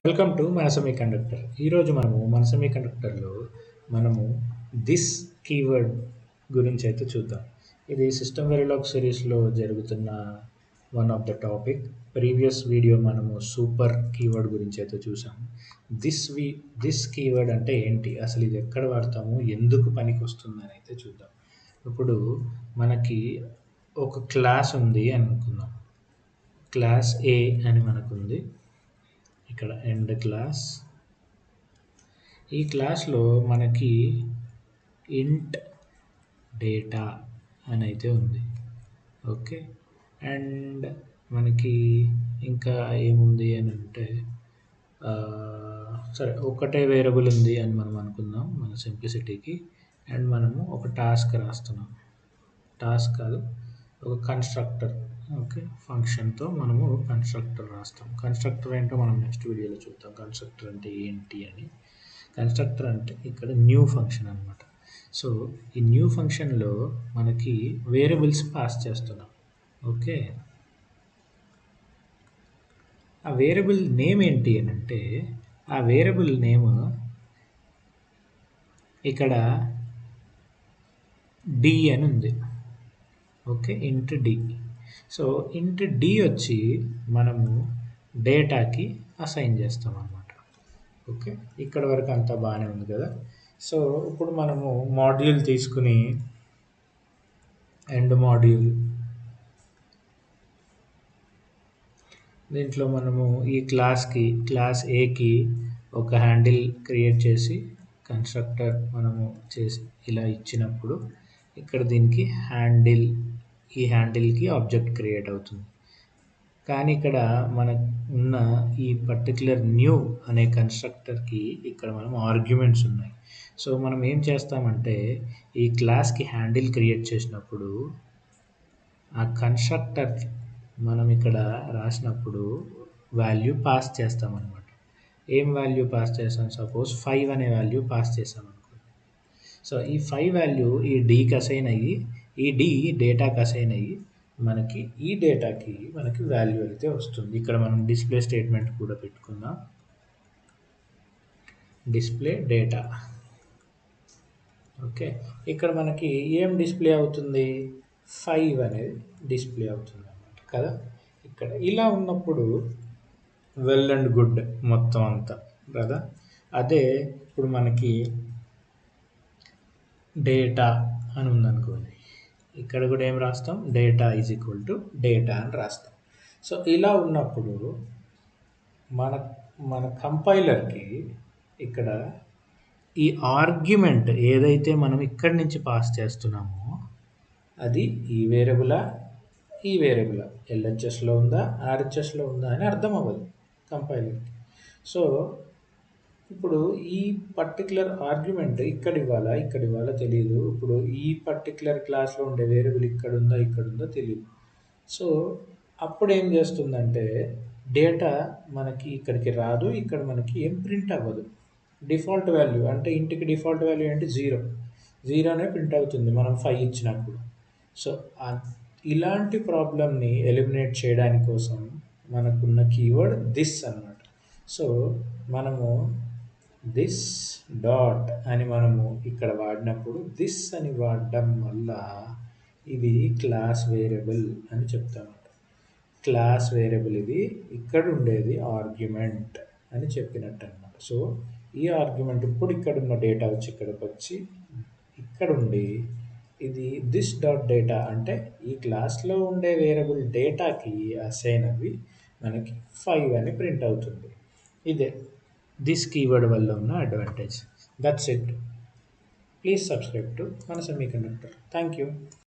Welcome to మన semiconductor. ఈరోజు మన సెమీకండక్టర్లో మనము దిస్ కీవర్డ్ గురించి అయితే చూద్దాం. ఇది సిస్టమ్ వెరిలాగ్ సిరీస్లో జరుగుతున్న one of the topic. Previous video మనము సూపర్ కీవర్డ్ గురించి అయితే చూసాము. దిస్ కీవర్డ్ అంటే ఏంటి, అసలు ఇది ఎక్కడ వాడతాము, ఎందుకు పనికి వస్తుందని అయితే చూద్దాం. ఇప్పుడు మనకి ఒక క్లాస్ ఉంది అనుకుందాం. క్లాస్ ఏ అని మనకుంది. ఇక్కడ ఎండ్ క్లాస్. ఈ క్లాస్లో మనకి ఇంట్ డేటా అని అయితే ఉంది. ఓకే, అండ్ మనకి ఇంకా ఏముంది అని అంటే సరే ఒకటే వేరియబుల్ ఉంది అని మనం అనుకుందాం మన సింప్లిసిటీకి. అండ్ మనము ఒక టాస్క్ రాస్తున్నాం. టాస్క్ కాదు, ఒక కన్స్ట్రక్టర్. ఓకే, ఫంక్షన్తో మనము కన్స్ట్రక్టర్ రాస్తాం. కన్స్ట్రక్టర్ ఏంటో మనం నెక్స్ట్ వీడియోలో చూద్దాం. కన్స్ట్రక్టర్ అంటే ఏంటి అని. కన్స్ట్రక్టర్ అంటే ఇక్కడ న్యూ ఫంక్షన్ అనమాట. సో ఈ న్యూ ఫంక్షన్లో మనకి వేరియబుల్స్ పాస్ చేస్తున్నాం. ఓకే, ఆ వేరియబుల్ నేమ్ ఏంటి అని అంటే, ఆ వేరియబుల్ నేమ్ ఇక్కడ డి అని ఉంది. ఓకే, ఇంట్ డి. సో ఇంట్ డి వచ్చి మనము డేటాకి అసైన్ చేస్తాం అన్నమాట. ఓకే, ఇక్కడ వరకు అంతా బాగానే ఉంది కదా. సో ఇప్పుడు మనము మాడ్యూల్ తీసుకుని ఎండ్ మాడ్యూల్, దీంట్లో మనము ఈ క్లాస్ ఏకి ఒక హ్యాండిల్ క్రియేట్ చేసి కన్స్ట్రక్టర్ మనము చేసి ఇలా ఇచ్చినప్పుడు ఇక్కడ దీనికి ఈ హ్యాండిల్కి ఆబ్జెక్ట్ క్రియేట్ అవుతుంది. కానీ ఇక్కడ మనకు ఉన్న ఈ పర్టికులర్ న్యూ అనే కన్స్ట్రక్టర్కి ఇక్కడ మనం ఆర్గ్యుమెంట్స్ ఉన్నాయి. సో మనం ఏం చేస్తామంటే, ఈ క్లాస్కి హ్యాండిల్ క్రియేట్ చేసినప్పుడు ఆ కన్స్ట్రక్టర్ మనం ఇక్కడ రాసినప్పుడు వాల్యూ పాస్ చేస్తామన్నమాట. ఏం వాల్యూ పాస్ చేస్తాం? సపోజ్ 5 అనే వాల్యూ పాస్ చేసామనుకోండి. సో ఈ 5 వాల్యూ ఈ డీకి అసైన్ అయ్యి, ఈ డి డేటాకి అసైన్ అయ్యి మనకి ఈ డేటాకి మనకి వాల్యూ అయితే వస్తుంది. ఇక్కడ మనం డిస్ప్లే స్టేట్మెంట్ కూడా పెట్టుకుందాం. Display data. ఓకే, ఇక్కడ మనకి ఏం డిస్ప్లే అవుతుంది? 5 అనేది డిస్ప్లే అవుతుంది అన్నమాట కదా. ఇక్కడ ఇలా ఉన్నప్పుడు వెల్ అండ్ గుడ్ మొత్తం అంతా కదా. అదే ఇప్పుడు మనకి డేటా అని ఉందనుకోండి, ఇక్కడ కూడా ఏం రాస్తాం? Data is equal to data అని రాస్తాం. సో ఇలా ఉన్నప్పుడు మన కంపైలర్కి ఇక్కడ ఈ ఆర్గ్యుమెంట్ ఏదైతే మనం ఇక్కడి నుంచి పాస్ చేస్తున్నామో అది ఈ వేరియబులా, ఈ వేరియబులా, ఎల్హెచ్ఎస్లో ఉందా, ఆర్హెచ్ఎస్లో ఉందా అని అర్థం అవ్వదు కంపైలర్కి. సో ఇప్పుడు ఈ పర్టికులర్ ఆర్గ్యుమెంట్ ఇక్కడ ఇవ్వాలా తెలియదు. ఇప్పుడు ఈ పర్టికులర్ క్లాస్లో ఉండే వేరియబుల్ ఇక్కడ ఉందో తెలియదు. సో అప్పుడు ఏం చేస్తుందంటే, డేటా మనకి ఇక్కడికి రాదు, ఇక్కడ మనకి ఏం ప్రింట్ అవ్వదు. డిఫాల్ట్ వాల్యూ అంటే ఇంటికి డిఫాల్ట్ వాల్యూ అంటే 0 ప్రింట్ అవుతుంది మనం 5 ఇచ్చినప్పుడు. సో ఇలాంటి ప్రాబ్లమ్ని ఎలిమినేట్ చేయడానికి కోసం మనకున్న కీవర్డ్ దిస్ అన్నమాట. సో మనము దిస్ డాట్ అని మనము ఇక్కడ వాడినప్పుడు, దిస్ అని వాడడం వల్ల ఇది క్లాస్ వేరియబుల్ అని చెప్తాము. క్లాస్ వేరియబుల్ ఇది, ఇక్కడ ఉండేది ఆర్గ్యుమెంట్ అని చెప్పినట్టు అనమాట. సో ఈ ఆర్గ్యుమెంట్ ఇప్పుడు ఇక్కడ ఉన్న డేటా వచ్చి ఇక్కడికి వచ్చి ఇక్కడ ఉండి, ఇది దిస్ డాట్ డేటా అంటే ఈ క్లాస్లో ఉండే వేరియబుల్ డేటాకి అసైన్ అవి మనకి 5 అని ప్రింట్ అవుతుంది. ఇదే దిస్ కీవర్డ్ వల్ల ఉన్న advantage. That's it. Please subscribe to మన సెమీకండక్టర్. Thank you.